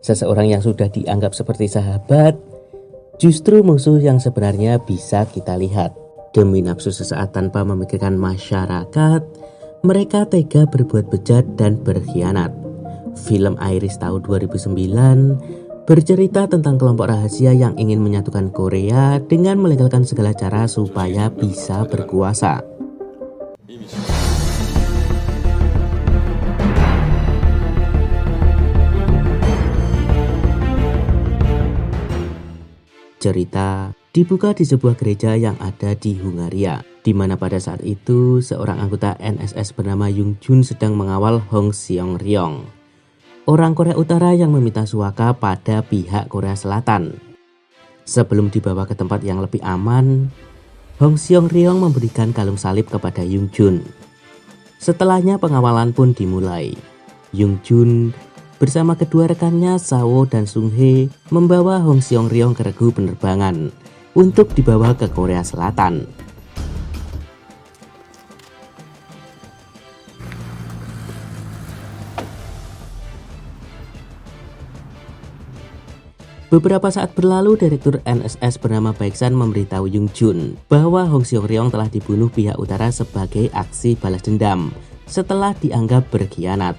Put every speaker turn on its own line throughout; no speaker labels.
Seseorang yang sudah dianggap seperti sahabat, justru musuh yang sebenarnya bisa kita lihat. Demi nafsu sesaat tanpa memikirkan masyarakat, mereka tega berbuat bejat dan berkhianat. Film Iris tahun 2009 bercerita tentang kelompok rahasia yang ingin menyatukan Korea dengan melegalkan segala cara supaya bisa berkuasa. Cerita dibuka di sebuah gereja yang ada di Hungaria, di mana pada saat itu seorang anggota NSS bernama Jung Jun sedang mengawal Hong Seong Ryong, orang Korea Utara yang meminta suaka pada pihak Korea Selatan. Sebelum dibawa ke tempat yang lebih aman, Hong Seong Ryong memberikan kalung salib kepada Jung Jun. Setelahnya pengawalan pun dimulai. Jung Jun bersama kedua rekannya Sawo dan Sung Hye membawa Hong Seong Ryong ke regu penerbangan untuk dibawa ke Korea Selatan. Beberapa saat berlalu, Direktur NSS bernama Baeksan memberitahu Jung Jun bahwa Hong Seong Ryong telah dibunuh pihak utara sebagai aksi balas dendam setelah dianggap berkhianat.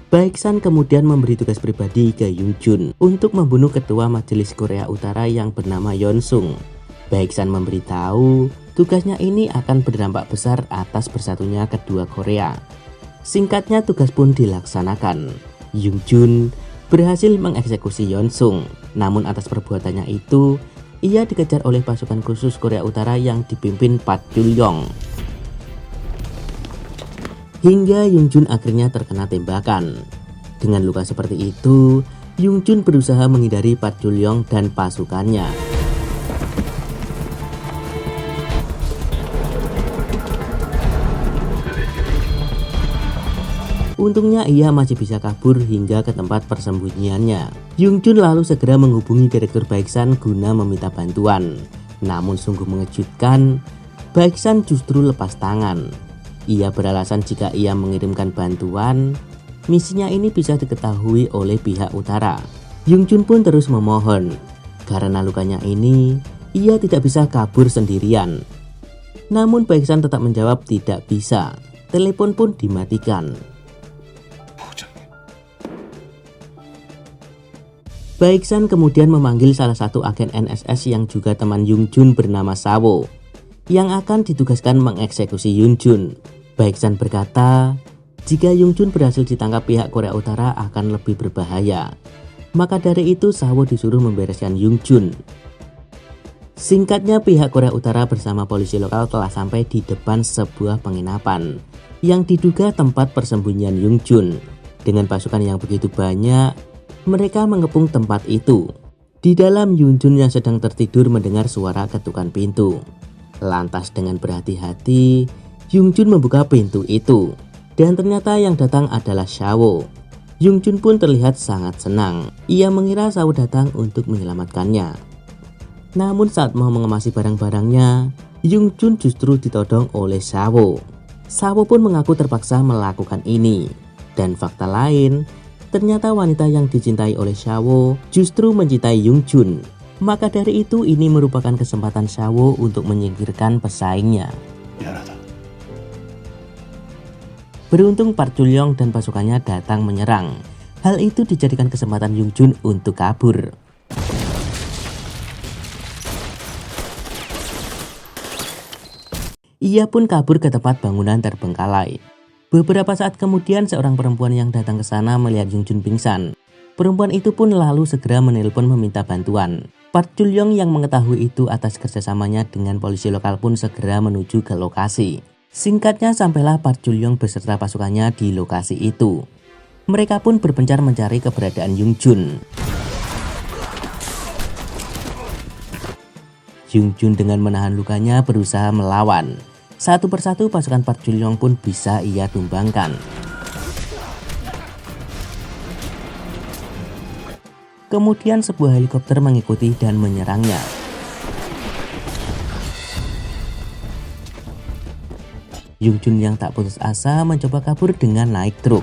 Baeksan kemudian memberi tugas pribadi ke Jung Jun untuk membunuh ketua Majelis Korea Utara yang bernama Yeon Sung. Baeksan memberitahu tugasnya ini akan berdampak besar atas bersatunya kedua Korea. Singkatnya tugas pun dilaksanakan. Jung Jun berhasil mengeksekusi Yeon Sung, namun atas perbuatannya itu ia dikejar oleh pasukan khusus Korea Utara yang dipimpin Park Jul-yong. Hingga Jung Jun akhirnya terkena tembakan. Dengan luka seperti itu, Jung Jun berusaha menghindari Park Jul-yong dan pasukannya. Untungnya ia masih bisa kabur hingga ke tempat persembunyiannya. Jung Jun lalu segera menghubungi Direktur Baeksan guna meminta bantuan. Namun sungguh mengejutkan, Baeksan justru lepas tangan. Ia beralasan jika ia mengirimkan bantuan, misinya ini bisa diketahui oleh pihak utara. Jung Jun pun terus memohon. Karena lukanya ini, ia tidak bisa kabur sendirian. Namun Baeksan tetap menjawab tidak bisa. Telepon pun dimatikan. Baeksan kemudian memanggil salah satu agen NSS yang juga teman Jung Jun bernama Sawo, yang akan ditugaskan mengeksekusi Jung Jun. Baeksan berkata, jika Jung Jun berhasil ditangkap pihak Korea Utara akan lebih berbahaya. Maka dari itu Sawo disuruh membereskan Jung Jun. Singkatnya, pihak Korea Utara bersama polisi lokal telah sampai di depan sebuah penginapan yang diduga tempat persembunyian Jung Jun. Dengan pasukan yang begitu banyak, mereka mengepung tempat itu. Di dalam, Jung Jun yang sedang tertidur mendengar suara ketukan pintu. Lantas dengan berhati-hati, Jung Jun membuka pintu itu. Dan ternyata yang datang adalah Sawo. Jung Jun pun terlihat sangat senang. Ia mengira Sawo datang untuk menyelamatkannya. Namun saat mau mengemasi barang-barangnya, Jung Jun justru ditodong oleh Sawo. Sawo pun mengaku terpaksa melakukan ini. Dan fakta lain, ternyata wanita yang dicintai oleh Sawo justru mencintai Jung Jun. Maka dari itu ini merupakan kesempatan Sawo untuk menyingkirkan pesaingnya. Beruntung Park Jul-yong dan pasukannya datang menyerang. Hal itu dijadikan kesempatan Jung Jun untuk kabur. Ia pun kabur ke tempat bangunan terbengkalai. Beberapa saat kemudian seorang perempuan yang datang ke sana melihat Jung Jun pingsan. Perempuan itu pun lalu segera menelpon meminta bantuan. Park Jul-yong yang mengetahui itu atas kerjasamanya dengan polisi lokal pun segera menuju ke lokasi. Singkatnya sampailah Park Jul-yong beserta pasukannya di lokasi itu. Mereka pun berpencar mencari keberadaan Jung Jun. Jung Jun dengan menahan lukanya berusaha melawan. Satu persatu pasukan Park Jul-yong pun bisa ia tumbangkan. Kemudian sebuah helikopter mengikuti dan menyerangnya. Jung Jun yang tak putus asa mencoba kabur dengan naik truk.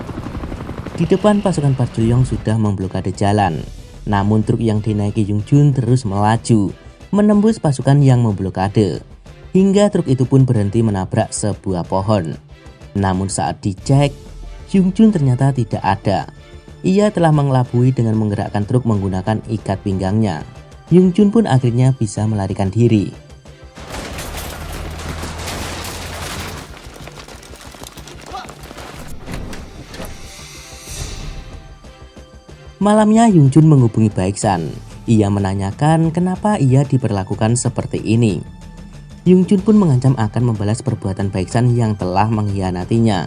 Di depan pasukan Park Julyong sudah memblokade jalan. Namun truk yang dinaiki Yung Jun terus melaju, menembus pasukan yang memblokade. Hingga truk itu pun berhenti menabrak sebuah pohon. Namun saat dicek, Yung Jun ternyata tidak ada. Ia telah mengelabui dengan menggerakkan truk menggunakan ikat pinggangnya. Yung Jun pun akhirnya bisa melarikan diri. Malamnya Yung Jun menghubungi Baeksan. Ia menanyakan kenapa ia diperlakukan seperti ini. Yung Jun pun mengancam akan membalas perbuatan Baeksan yang telah mengkhianatinya.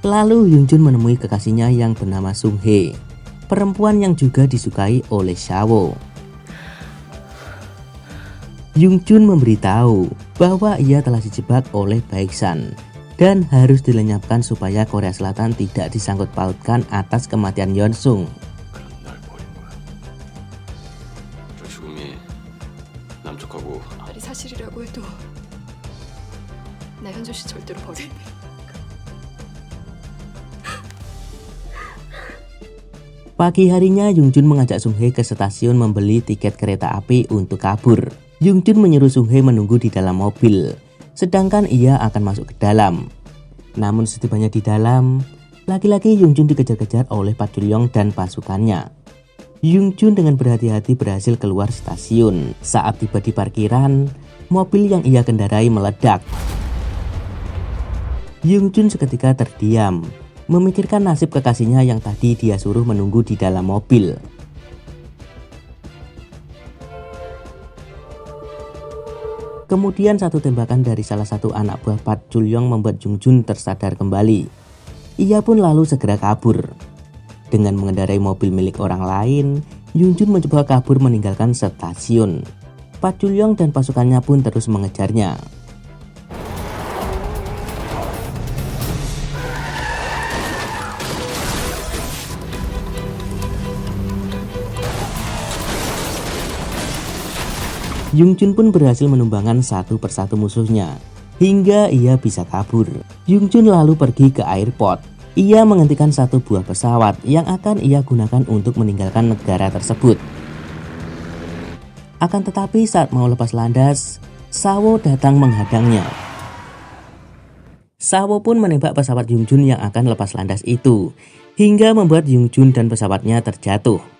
Lalu Yung Jun menemui kekasihnya yang bernama Sung Hye, perempuan yang juga disukai oleh Shawo. Yung Jun memberitahu bahwa ia telah dijebak oleh Baeksan dan harus dilenyapkan supaya Korea Selatan tidak disangkut pautkan atas kematian Yeon Sung. Pagi harinya Yung Jun mengajak Sung Hye ke stasiun membeli tiket kereta api untuk kabur. Yung Jun menyuruh Sung Hye menunggu di dalam mobil, sedangkan ia akan masuk ke dalam. Namun setibanya di dalam, lagi-lagi Yung Jun dikejar-kejar oleh Park Julyong dan pasukannya. Yung Jun dengan berhati-hati berhasil keluar stasiun. Saat tiba di parkiran, mobil yang ia kendarai meledak. Yung Jun seketika terdiam, memikirkan nasib kekasihnya yang tadi dia suruh menunggu di dalam mobil. Kemudian satu tembakan dari salah satu anak buah Park Julyong membuat Yung Jun tersadar kembali. Ia pun lalu segera kabur. Dengan mengendarai mobil milik orang lain, Yung Jun mencoba kabur meninggalkan stasiun. Park Julyong dan pasukannya pun terus mengejarnya. Yung Jun pun berhasil menumbangkan satu persatu musuhnya, hingga ia bisa kabur. Yung Jun lalu pergi ke airport. Ia menghentikan satu buah pesawat yang akan ia gunakan untuk meninggalkan negara tersebut. Akan tetapi saat mau lepas landas, Shawo datang menghadangnya. Shawo pun menembak pesawat Yung Jun yang akan lepas landas itu, hingga membuat Yung Jun dan pesawatnya terjatuh.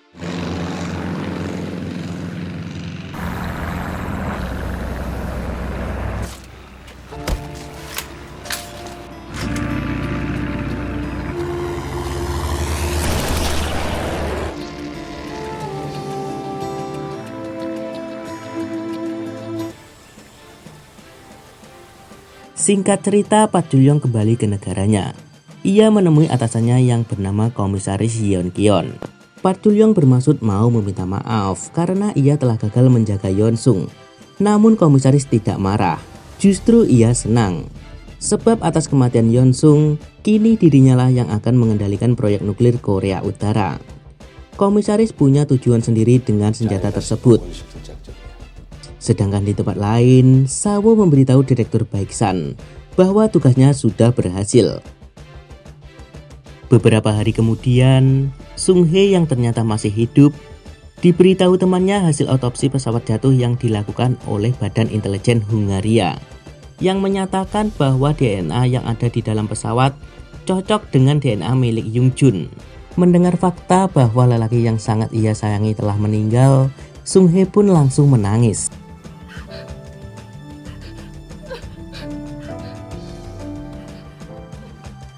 Singkat cerita, Park Julyong kembali ke negaranya. Ia menemui atasannya yang bernama Komisaris Yeon Kyon. Park Julyong bermaksud mau meminta maaf karena ia telah gagal menjaga Yeon Sung. Namun Komisaris tidak marah, justru ia senang. Sebab atas kematian Yeon Sung, kini dirinya lah yang akan mengendalikan proyek nuklir Korea Utara. Komisaris punya tujuan sendiri dengan senjata tersebut. Sedangkan di tempat lain, Shawo memberitahu Direktur Baeksan bahwa tugasnya sudah berhasil. Beberapa hari kemudian, Sung Hye yang ternyata masih hidup diberitahu temannya hasil otopsi pesawat jatuh yang dilakukan oleh Badan Intelijen Hungaria, yang menyatakan bahwa DNA yang ada di dalam pesawat cocok dengan DNA milik Yung Jun. Mendengar fakta bahwa lelaki yang sangat ia sayangi telah meninggal, Sung Hye pun langsung menangis.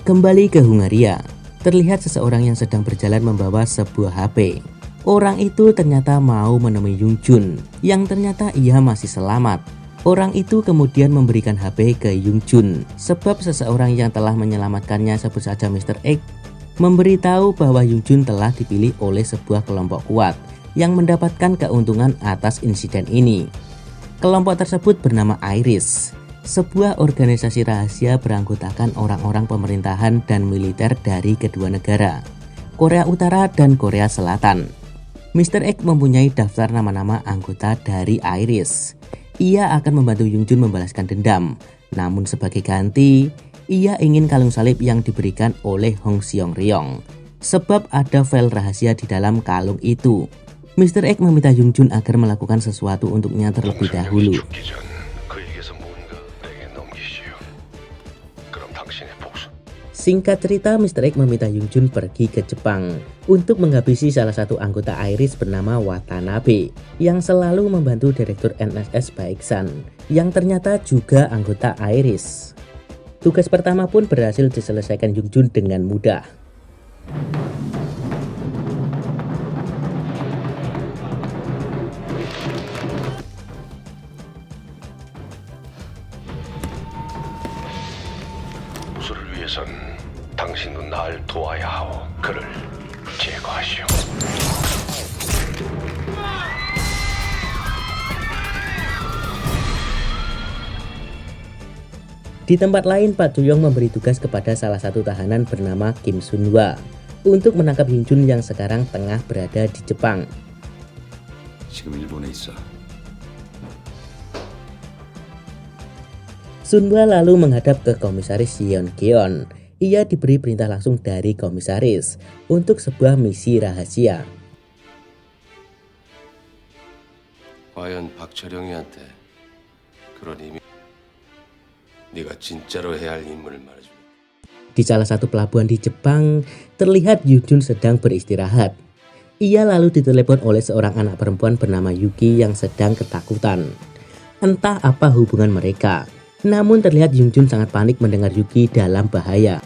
Kembali ke Hungaria, terlihat seseorang yang sedang berjalan membawa sebuah HP. Orang itu ternyata mau menemui Yung Jun, yang ternyata ia masih selamat. Orang itu kemudian memberikan HP ke Yung Jun, sebab seseorang yang telah menyelamatkannya, sebut saja Mr. X, memberitahu bahwa Yung Jun telah dipilih oleh sebuah kelompok kuat yang mendapatkan keuntungan atas insiden ini. Kelompok tersebut bernama Iris, sebuah organisasi rahasia beranggotakan orang-orang pemerintahan dan militer dari kedua negara, Korea Utara dan Korea Selatan. Mr. X mempunyai daftar nama-nama anggota dari Iris. Ia akan membantu Yung Jun membalaskan dendam, namun sebagai ganti, Ia ingin kalung salib yang diberikan oleh Hong Seong-ryong, sebab ada file rahasia di dalam kalung itu. Mr. X meminta Yung Jun agar melakukan sesuatu untuknya terlebih dahulu. Singkat cerita, Mr. X meminta Yung Jun pergi ke Jepang untuk menghabisi salah satu anggota Iris bernama Watanabe yang selalu membantu Direktur NSS Baeksan yang ternyata juga anggota Iris. Tugas pertama pun berhasil diselesaikan Yung Jun dengan mudah.
당신도 날 도와야 하오. 그를 제거하시오.
Di tempat lain, Pak Joo-young memberi tugas kepada salah satu tahanan bernama Kim Sun-hwa untuk menangkap Yung Jun yang sekarang tengah berada di Jepang.
지금 일본에 있어.
Sun-hwa lalu menghadap ke komisaris Yeon Geon. Ia diberi perintah langsung dari komisaris untuk sebuah misi rahasia.
과연 박철영이한테 그런 이미 네가 진짜로 해야 할 임무를 말해줘.
Di salah satu pelabuhan di Jepang, terlihat Yung Jun sedang beristirahat. Ia lalu ditelepon oleh seorang anak perempuan bernama Yuki yang sedang ketakutan. Entah apa hubungan mereka. Namun terlihat Yung Jun sangat panik mendengar Yuki dalam bahaya.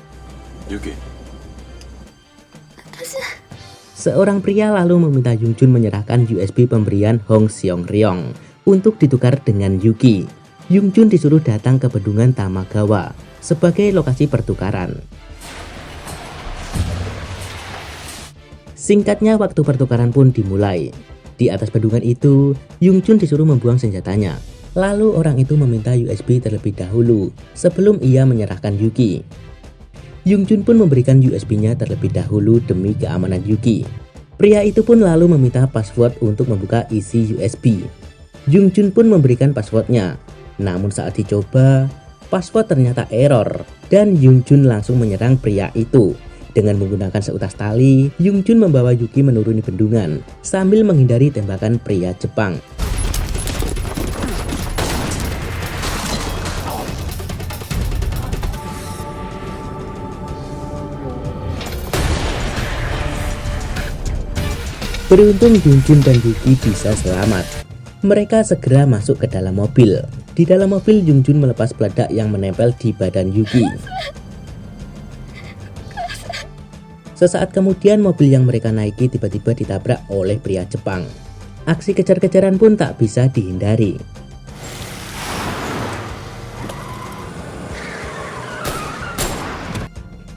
Yuki.
Seorang pria lalu meminta Yung Jun menyerahkan USB pemberian Hong Seong-ryong untuk ditukar dengan Yuki. Yung Jun disuruh datang ke bendungan Tamagawa sebagai lokasi pertukaran. Singkatnya, waktu pertukaran pun dimulai. Di atas bendungan itu, Yung Jun disuruh membuang senjatanya. Lalu orang itu meminta USB terlebih dahulu sebelum ia menyerahkan Yuki. Yung Jun pun memberikan USB-nya terlebih dahulu demi keamanan Yuki. Pria itu pun lalu meminta password untuk membuka isi USB. Yung Jun pun memberikan passwordnya. Namun saat dicoba, password ternyata error dan Yung Jun langsung menyerang pria itu. Dengan menggunakan seutas tali, Yung Jun membawa Yuki menuruni bendungan sambil menghindari tembakan pria Jepang. Beruntung Yung Jun dan Yuki bisa selamat. Mereka segera masuk ke dalam mobil. Di dalam mobil, Yung Jun melepas peledak yang menempel di badan Yuki. Sesaat kemudian, mobil yang mereka naiki tiba-tiba ditabrak oleh pria Jepang. Aksi kejar-kejaran pun tak bisa dihindari.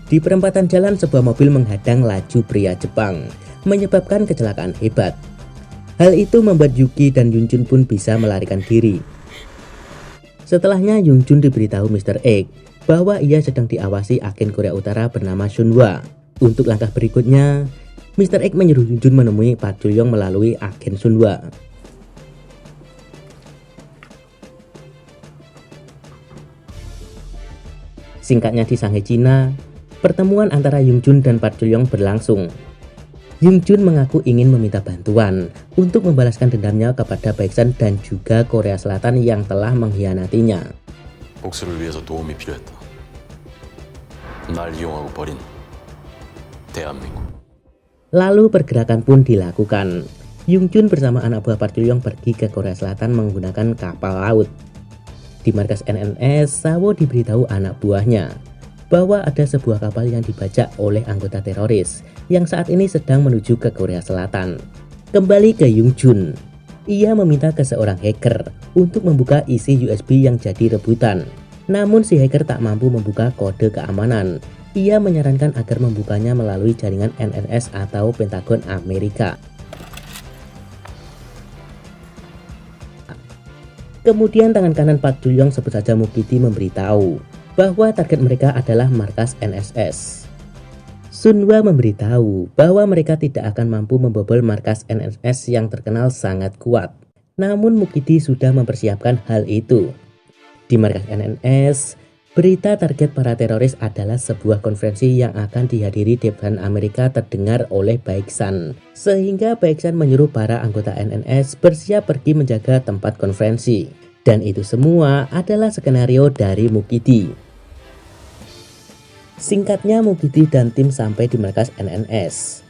Di perempatan jalan, sebuah mobil menghadang laju pria Jepang, menyebabkan kecelakaan hebat. Hal itu membuat Yuki dan Yung Jun pun bisa melarikan diri. Setelahnya, Yung Jun diberitahu Mr. X bahwa ia sedang diawasi agen Korea Utara bernama Sun-hwa. Untuk langkah berikutnya, Mr. X menyuruh Yung Jun menemui Pak Joo-young melalui agen Sun-hwa. Singkatnya, di Shanghai, Cina, pertemuan antara Yung Jun dan Pak Joo-young berlangsung. Yung Jun mengaku ingin meminta bantuan untuk membalaskan dendamnya kepada Baeksan dan juga Korea Selatan yang telah mengkhianatinya.
복수를 위해서 도움이 필요했다. 날 이용하고 버린 대한민국.
Lalu pergerakan pun dilakukan. Yung Jun bersama anak buah Pak Joo-young pergi ke Korea Selatan menggunakan kapal laut. Di markas NNS, Sawo diberitahu anak buahnya bahwa ada sebuah kapal yang dibajak oleh anggota teroris yang saat ini sedang menuju ke Korea Selatan. Kembali ke Yung Jun, ia meminta ke seorang hacker untuk membuka isi USB yang jadi rebutan. Namun si hacker tak mampu membuka kode keamanan. Ia menyarankan agar membukanya melalui jaringan NNS atau Pentagon Amerika. Kemudian tangan kanan Pak Joo-young sebut saja Mukidi memberitahu bahwa target mereka adalah markas NSS. Sun-hwa memberitahu bahwa mereka tidak akan mampu membobol markas NSS yang terkenal sangat kuat. Namun Mukidi sudah mempersiapkan hal itu. Di markas NNS, Berita target para teroris adalah sebuah konferensi yang akan dihadiri di depan Amerika terdengar oleh Baeksan. Sehingga Baeksan menyuruh para anggota NNS bersiap pergi menjaga tempat konferensi. Dan itu semua adalah skenario dari Mukidi. Singkatnya, Mukidi dan tim sampai di markas NNS.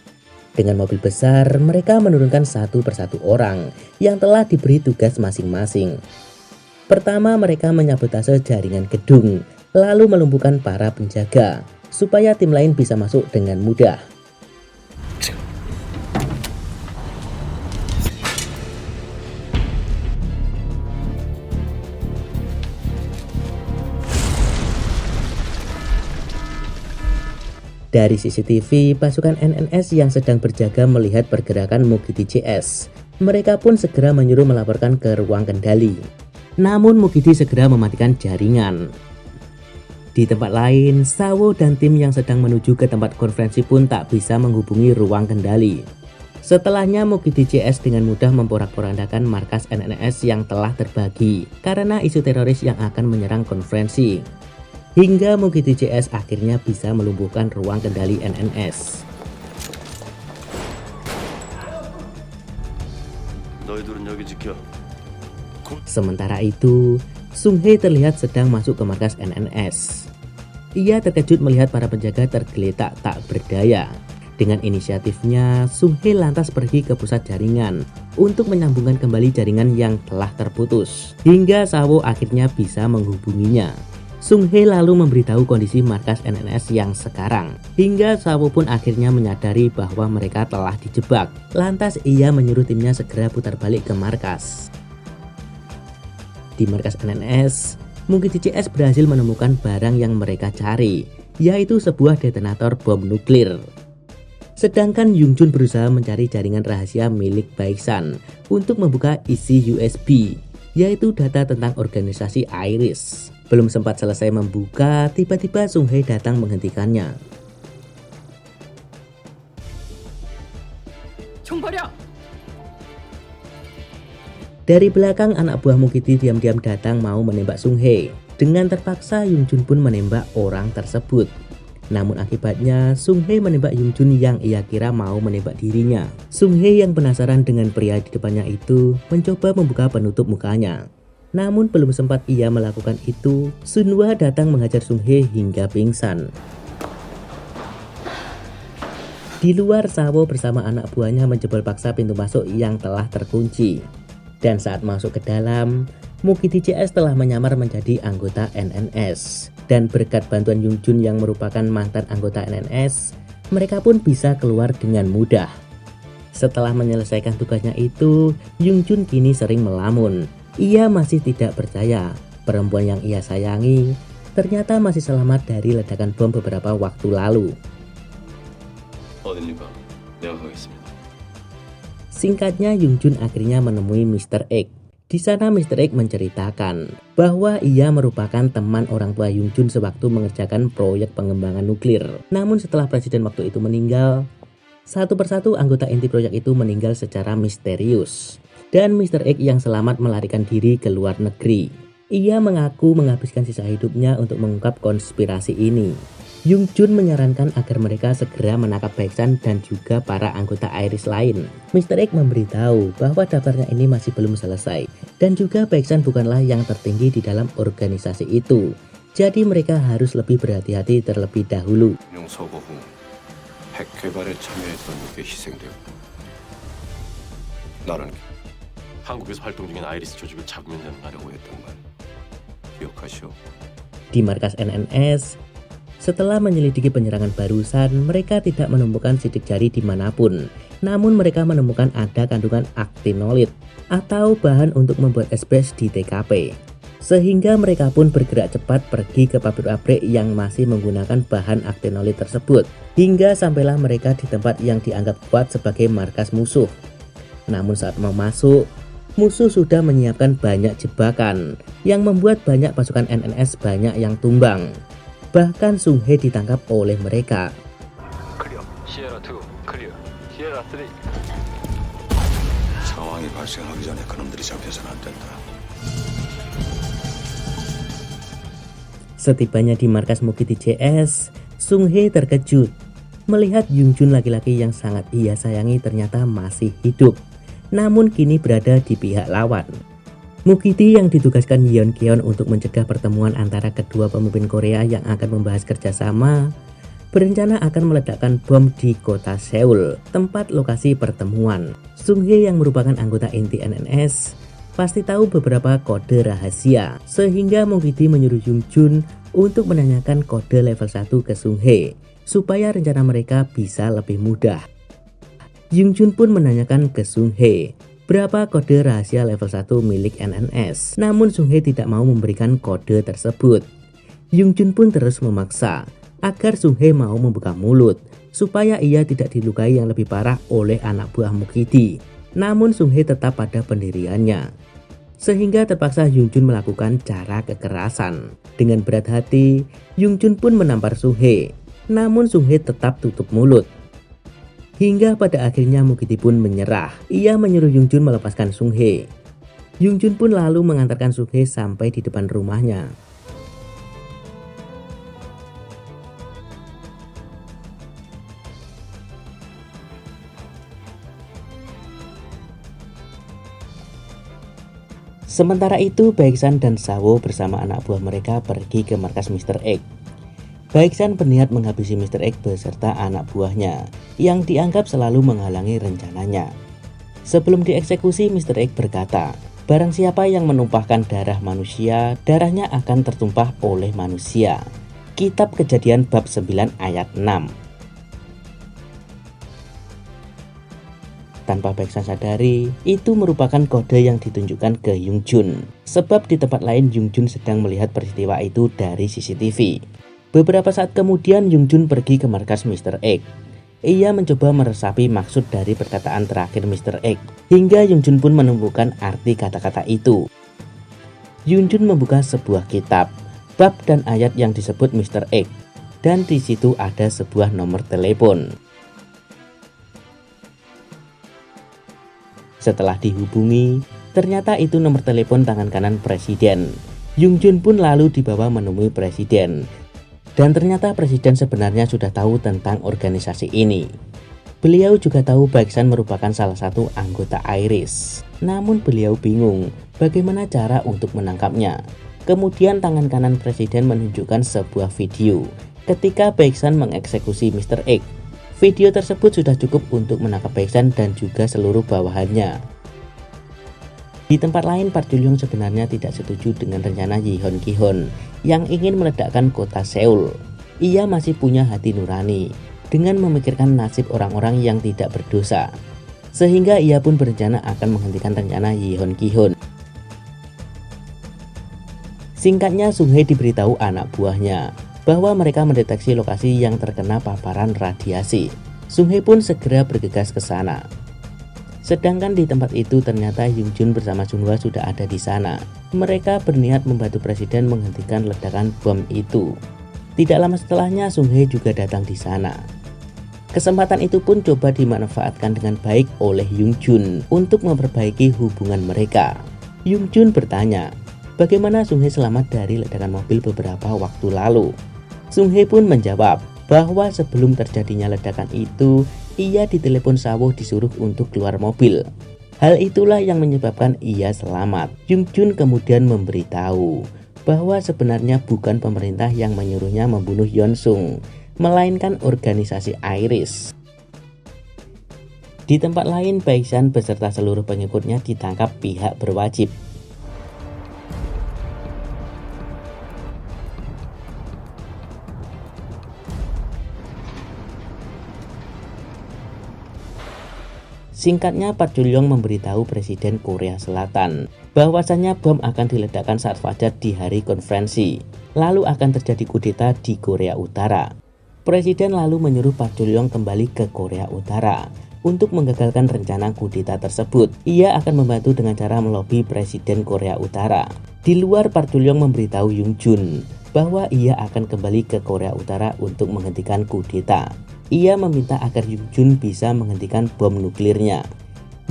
Dengan mobil besar, mereka menurunkan satu persatu orang yang telah diberi tugas masing-masing. Pertama, mereka menyabotase jaringan gedung, lalu melumpuhkan para penjaga, supaya tim lain bisa masuk dengan mudah. Dari CCTV, pasukan NNS yang sedang berjaga melihat pergerakan Mukidi CS. Mereka pun segera menyuruh melaporkan ke ruang kendali. Namun Mukidi segera mematikan jaringan. Di tempat lain, Sawo dan tim yang sedang menuju ke tempat konferensi pun tak bisa menghubungi ruang kendali. Setelahnya Mukidi CS dengan mudah memporak-porandakan markas NNS yang telah terbagi karena isu teroris yang akan menyerang konferensi. Hingga Mukidi CS akhirnya bisa melumpuhkan ruang kendali NNS. Sementara itu, Sung Hye terlihat sedang masuk ke markas NNS. Ia terkejut melihat para penjaga tergeletak tak berdaya. Dengan inisiatifnya, Sung Hye lantas pergi ke pusat jaringan untuk menyambungkan kembali jaringan yang telah terputus. Hingga Sawo akhirnya bisa menghubunginya. Sung Hye lalu memberitahu kondisi markas NNS yang sekarang. Hingga Sawo pun akhirnya menyadari bahwa mereka telah dijebak. Lantas ia menyuruh timnya segera putar balik ke markas. Di markas NNS, Mukidi CS berhasil menemukan barang yang mereka cari, yaitu sebuah detonator bom nuklir. Sedangkan Yung Jun berusaha mencari jaringan rahasia milik Baeksan untuk membuka isi USB, yaitu data tentang organisasi Iris. Belum sempat selesai membuka, tiba-tiba Sung Hye datang menghentikannya. Dari belakang, anak buah Mukidi diam-diam datang mau menembak Sung Hye. Dengan terpaksa, Yung Jun pun menembak orang tersebut. Namun akibatnya, Sung Hye menembak Yung Jun yang ia kira mau menembak dirinya. Sung Hye yang penasaran dengan pria di depannya itu, mencoba membuka penutup mukanya. Namun belum sempat ia melakukan itu, Sunhwa datang menghajar Sung Hye hingga pingsan. Di luar, Sawo bersama anak buahnya menjebol paksa pintu masuk yang telah terkunci. Dan saat masuk ke dalam, Mukidi CS telah menyamar menjadi anggota NNS. Dan berkat bantuan Yung Jun yang merupakan mantan anggota NNS, mereka pun bisa keluar dengan mudah. Setelah menyelesaikan tugasnya itu, Yung Jun kini sering melamun. Ia masih tidak percaya perempuan yang ia sayangi ternyata masih selamat dari ledakan bom beberapa waktu lalu. Singkatnya, Yung Jun akhirnya menemui Mr. X. Di sana Mr. X menceritakan bahwa ia merupakan teman orang tua Yung Jun sewaktu mengerjakan proyek pengembangan nuklir. Namun setelah presiden waktu itu meninggal, satu persatu anggota inti proyek itu meninggal secara misterius. Dan Mr. X yang selamat melarikan diri ke luar negeri. Ia mengaku menghabiskan sisa hidupnya untuk mengungkap konspirasi ini. Yung Jun menyarankan agar mereka segera menangkap Baeksan dan juga para anggota Iris lain. Mr. X memberitahu bahwa daftarnya ini masih belum selesai. Dan juga Baeksan bukanlah yang tertinggi di dalam organisasi itu. Jadi mereka harus lebih berhati-hati terlebih dahulu.
한국에서 활동 중인 아이리스 조직을 잡으면 하려고 했던 말 기억하시오?
Di markas NNS, setelah menyelidiki penyerangan barusan, mereka tidak menemukan sidik jari dimanapun. Namun mereka menemukan ada kandungan aktinolit atau bahan untuk membuat espresso di TKP. Sehingga mereka pun bergerak cepat pergi ke pabrik-pabrik yang masih menggunakan bahan aktinolit tersebut. Hingga sampailah mereka di tempat yang dianggap kuat sebagai markas musuh. Namun saat mau masuk, musuh sudah menyiapkan banyak jebakan yang membuat banyak pasukan NNS banyak yang tumbang. Bahkan Sung Hye ditangkap oleh mereka.
클리어. 시에라 2 클리어. 시에라 3.
상황이 발생하기 전에 그놈들이 잡혀서는 안 된다.
Setibanya di markas Mukidi JS, Sung Hye terkejut melihat Yung Jun, laki-laki yang sangat ia sayangi, ternyata masih hidup, namun kini berada di pihak lawan. Mukidi yang ditugaskan Yeon Kyeon untuk mencegah pertemuan antara kedua pemimpin Korea yang akan membahas kerjasama, berencana akan meledakkan bom di kota Seoul, tempat lokasi pertemuan. Sung Hye yang merupakan anggota inti NNS pasti tahu beberapa kode rahasia, sehingga Mukidi menyuruh Yung Jun untuk menanyakan kode level 1 ke Sung Hye, supaya rencana mereka bisa lebih mudah. Yung Jun pun menanyakan ke Sung Hye berapa kode rahasia level 1 milik NNS, namun Sung Hye tidak mau memberikan kode tersebut. Yung Jun pun terus memaksa agar Sung Hye mau membuka mulut, supaya ia tidak dilukai yang lebih parah oleh anak buah Mukidi. Namun Sung Hye tetap pada pendiriannya, sehingga terpaksa Yung Jun melakukan cara kekerasan. Dengan berat hati, Yung Jun pun menampar Sung Hye, namun Sung Hye tetap tutup mulut. Hingga pada akhirnya Mukidi pun menyerah. Ia menyuruh Yung Jun melepaskan Sung Hye. Yung Jun pun lalu mengantarkan Sung Hye sampai di depan rumahnya. Sementara itu, Baeksan dan Sawo bersama anak buah mereka pergi ke markas Mr. X. Baeksan berniat menghabisi Mr. X beserta anak buahnya yang dianggap selalu menghalangi rencananya. Sebelum dieksekusi, Mr. X berkata, barang siapa yang menumpahkan darah manusia, darahnya akan tertumpah oleh manusia. Kitab Kejadian bab 9 ayat 6. Tanpa Baeksan sadari, itu merupakan kode yang ditunjukkan ke Yung Jun. Sebab di tempat lain Yung Jun sedang melihat peristiwa itu dari CCTV. Beberapa saat kemudian Yung Jun pergi ke markas Mr. X. Ia mencoba meresapi maksud dari perkataan terakhir Mr. X, hingga Yung Jun pun menemukan arti kata-kata itu. Yung Jun membuka sebuah kitab, bab dan ayat yang disebut Mr. X, dan di situ ada sebuah nomor telepon. Setelah dihubungi, ternyata itu nomor telepon tangan kanan presiden. Yung Jun pun lalu dibawa menemui presiden. Dan ternyata presiden sebenarnya sudah tahu tentang organisasi ini. Beliau juga tahu Baeksan merupakan salah satu anggota IRIS. Namun beliau bingung bagaimana cara untuk menangkapnya. Kemudian tangan kanan presiden menunjukkan sebuah video ketika Baeksan mengeksekusi Mr. X. Video tersebut sudah cukup untuk menangkap Baeksan dan juga seluruh bawahannya. Di tempat lain, Park Julyong sebenarnya tidak setuju dengan rencana Yeon Kihon yang ingin meledakkan kota Seoul. Ia masih punya hati nurani dengan memikirkan nasib orang-orang yang tidak berdosa, sehingga ia pun berencana akan menghentikan rencana Yeon Kihon. Singkatnya, Sung Hye diberitahu anak buahnya bahwa mereka mendeteksi lokasi yang terkena paparan radiasi. Sung Hye pun segera bergegas ke sana. Sedangkan di tempat itu ternyata Yung Jun bersama Junhwa sudah ada di sana. Mereka berniat membantu presiden menghentikan ledakan bom itu. Tidak lama setelahnya Sung Hye juga datang di sana. Kesempatan itu pun coba dimanfaatkan dengan baik oleh Yung Jun untuk memperbaiki hubungan mereka. Yung Jun bertanya, bagaimana Sung Hye selamat dari ledakan mobil beberapa waktu lalu. Sung Hye pun menjawab bahwa sebelum terjadinya ledakan itu, ia ditelepon Sawo disuruh untuk keluar mobil. Hal itulah yang menyebabkan ia selamat. Yung Jun kemudian memberitahu bahwa sebenarnya bukan pemerintah yang menyuruhnya membunuh Yeon Sung, melainkan organisasi IRIS. Di tempat lain, Baeksan beserta seluruh pengikutnya ditangkap pihak berwajib. Singkatnya, Park Julyong memberitahu Presiden Korea Selatan bahwasannya bom akan diledakkan saat fajar di hari konferensi, lalu akan terjadi kudeta di Korea Utara. Presiden lalu menyuruh Park Julyong kembali ke Korea Utara untuk menggagalkan rencana kudeta tersebut. Ia akan membantu dengan cara melobi Presiden Korea Utara. Di luar, Park Julyong memberitahu Yung Jun bahwa ia akan kembali ke Korea Utara untuk menghentikan kudeta. Ia meminta agar Yung Jun bisa menghentikan bom nuklirnya.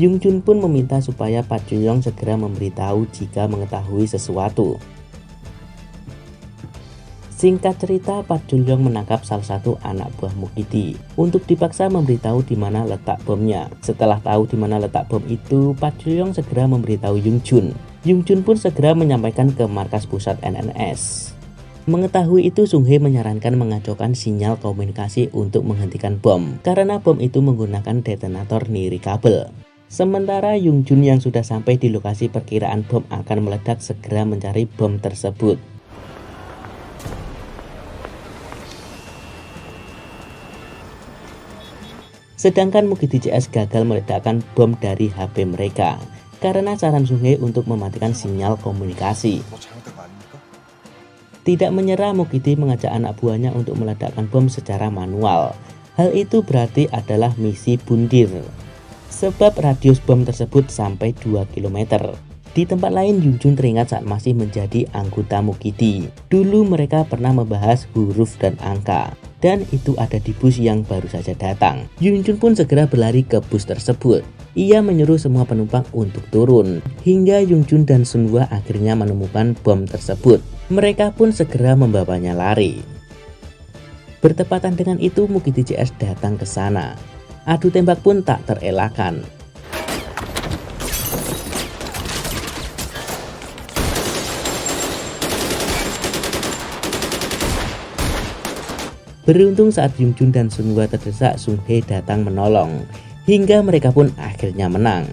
Yung Jun pun meminta supaya Park Julyong segera memberitahu jika mengetahui sesuatu. Singkat cerita, Park Jul-yong menangkap salah satu anak buah Mukidi untuk dipaksa memberitahu di mana letak bomnya. Setelah tahu di mana letak bom itu, Park Jul-yong segera memberitahu Yung Jun. Yung Jun pun segera menyampaikan ke markas pusat NNS. Mengetahui itu, Sung Hye menyarankan mengacaukan sinyal komunikasi untuk menghentikan bom karena bom itu menggunakan detonator nirikabel. Sementara Yung Jun yang sudah sampai di lokasi perkiraan bom akan meledak segera mencari bom tersebut. Sedangkan Mukidi CS gagal meledakkan bom dari HP mereka karena saran Sung Hye untuk mematikan sinyal komunikasi. Tidak menyerah, Mukidi mengajak anak buahnya untuk meledakkan bom secara manual. Hal itu berarti adalah misi bundir, sebab radius bom tersebut sampai 2 km. Di tempat lain, Yung Jun teringat saat masih menjadi anggota Mukidi. Dulu mereka pernah membahas huruf dan angka, dan itu ada di bus yang baru saja datang. Yung Jun pun segera berlari ke bus tersebut. Ia menyuruh semua penumpang untuk turun, hingga Yung Jun dan Sun Hwa akhirnya menemukan bom tersebut. Mereka pun segera membawanya lari. Bertepatan dengan itu, Mukidi CS datang ke sana. Adu tembak pun tak terelakkan. Beruntung saat Yung Jun dan Sun Hwa terdesak, Sung Hye datang menolong, hingga mereka pun akhirnya menang.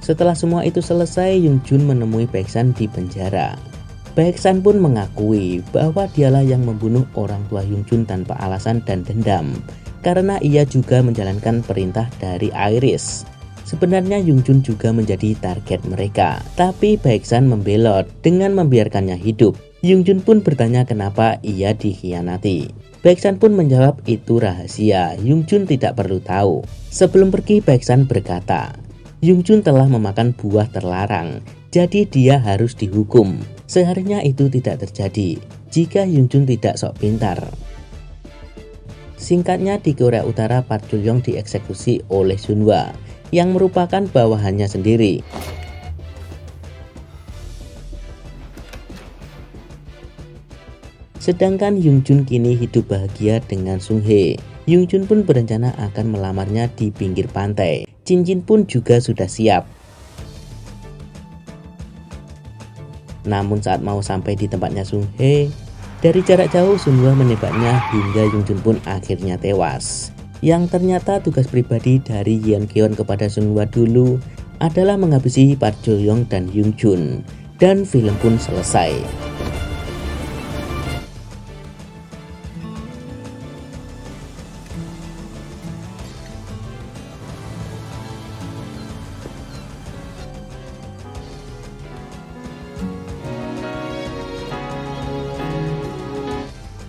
Setelah semua itu selesai, Yung Jun menemui Baeksan di penjara. Baeksan pun mengakui bahwa dialah yang membunuh orang tua Yung Jun tanpa alasan dan dendam, karena ia juga menjalankan perintah dari Iris. Sebenarnya Yung Jun juga menjadi target mereka, tapi Baeksan membelot dengan membiarkannya hidup. Yung Jun pun bertanya kenapa ia dikhianati. Baeksan pun menjawab itu rahasia, Yung Jun tidak perlu tahu. Sebelum pergi, Baeksan berkata, Yung Jun telah memakan buah terlarang, jadi dia harus dihukum. Seharusnya itu tidak terjadi jika Yung Jun tidak sok pintar. Singkatnya, di Korea Utara, Park Jul-yong dieksekusi oleh Sun Hwa yang merupakan bawahannya sendiri. Sedangkan Yung Jun kini hidup bahagia dengan Sung Hye. Yung Jun pun berencana akan melamarnya di pinggir pantai. Cincin pun juga sudah siap. Namun saat mau sampai di tempatnya Sung Hye, dari jarak jauh Sun Hwa menembaknya hingga Yung Jun pun akhirnya tewas. Yang ternyata tugas pribadi dari Yeon Kyeon kepada Sun Hwa dulu adalah menghabisi Park Jul-yong dan Yung Jun. Dan film pun selesai.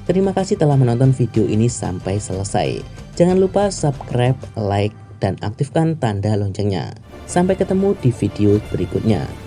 Terima kasih telah menonton video ini sampai selesai. Jangan lupa subscribe, like, dan aktifkan tanda loncengnya. Sampai ketemu di video berikutnya.